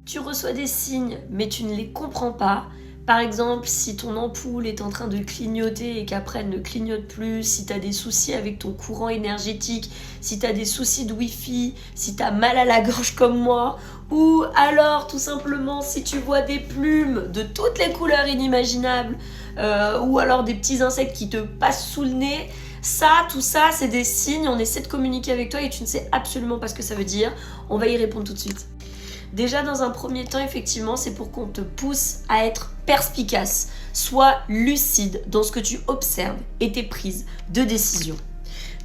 Tu reçois des signes, mais tu ne les comprends pas. Par exemple, si ton ampoule est en train de clignoter et qu'après elle ne clignote plus, si tu as des soucis avec ton courant énergétique, si tu as des soucis de Wi-Fi, si tu as mal à la gorge comme moi, ou alors tout simplement si tu vois des plumes de toutes les couleurs inimaginables, ou alors des petits insectes qui te passent sous le nez, tout ça, c'est des signes, on essaie de communiquer avec toi et tu ne sais absolument pas ce que ça veut dire. On va y répondre tout de suite. Déjà, dans un premier temps, effectivement, c'est pour qu'on te pousse à être perspicace. Sois lucide dans ce que tu observes et tes prises de décision.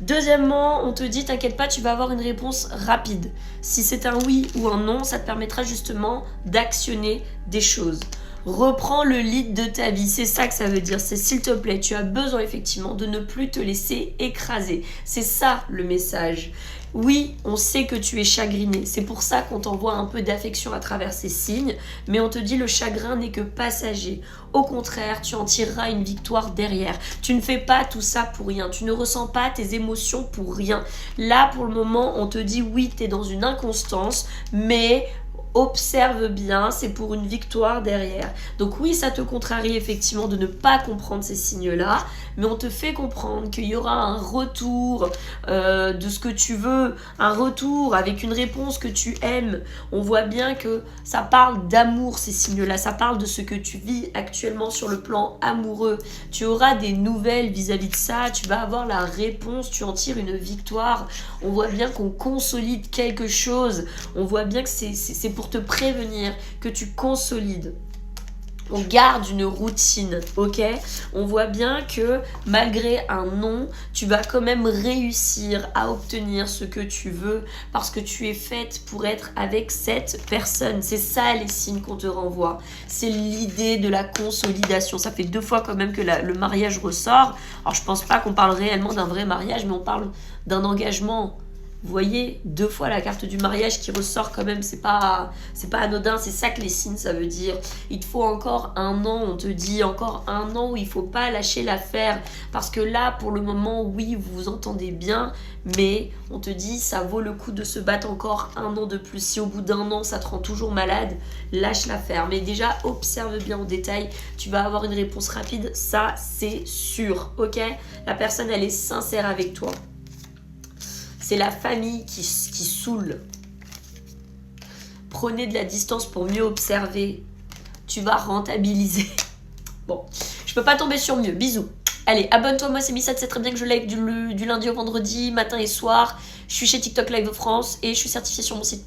Deuxièmement, on te dit, t'inquiète pas, tu vas avoir une réponse rapide. Si c'est un oui ou un non, ça te permettra justement d'actionner des choses. Reprends le lead de ta vie, c'est ça que ça veut dire, c'est s'il te plaît, tu as besoin effectivement de ne plus te laisser écraser. C'est ça le message. Oui, on sait que tu es chagriné, c'est pour ça qu'on t'envoie un peu d'affection à travers ces signes, mais on te dit le chagrin n'est que passager. Au contraire, tu en tireras une victoire derrière. Tu ne fais pas tout ça pour rien, tu ne ressens pas tes émotions pour rien. Là, pour le moment, on te dit oui, tu es dans une inconstance, mais observe bien, c'est pour une victoire derrière. Donc oui, ça te contrarie effectivement de ne pas comprendre ces signes-là, mais on te fait comprendre qu'il y aura un retour de ce que tu veux, un retour avec une réponse que tu aimes. On voit bien que ça parle d'amour, ces signes-là, ça parle de ce que tu vis actuellement sur le plan amoureux. Tu auras des nouvelles vis-à-vis de ça, tu vas avoir la réponse, tu en tires une victoire. On voit bien qu'on consolide quelque chose, on voit bien que c'est pour te prévenir que tu consolides. On garde une routine, ok? On voit bien que malgré un non, tu vas quand même réussir à obtenir ce que tu veux parce que tu es faite pour être avec cette personne. C'est ça les signes qu'on te renvoie. C'est l'idée de la consolidation. Ça fait 2 fois quand même que le mariage ressort. Alors je pense pas qu'on parle réellement d'un vrai mariage, mais on parle d'un engagement. Vous voyez, 2 fois la carte du mariage qui ressort quand même, c'est pas anodin, c'est ça que les signes ça veut dire. Il te faut encore un an, on te dit encore un an où il faut pas lâcher l'affaire. Parce que là, pour le moment, oui, vous vous entendez bien, mais on te dit ça vaut le coup de se battre encore un an de plus. Si au bout d'un an, ça te rend toujours malade, lâche l'affaire. Mais déjà, observe bien en détail, tu vas avoir une réponse rapide, ça c'est sûr, ok? La personne, elle est sincère avec toi. C'est la famille qui saoule. Prenez de la distance pour mieux observer. Tu vas rentabiliser. Bon, je peux pas tomber sur mieux. Bisous. Allez, abonne-toi, moi c'est Missa, tu sais très bien que je live du lundi au vendredi, matin et soir. Je suis chez TikTok Live France et je suis certifiée sur mon site.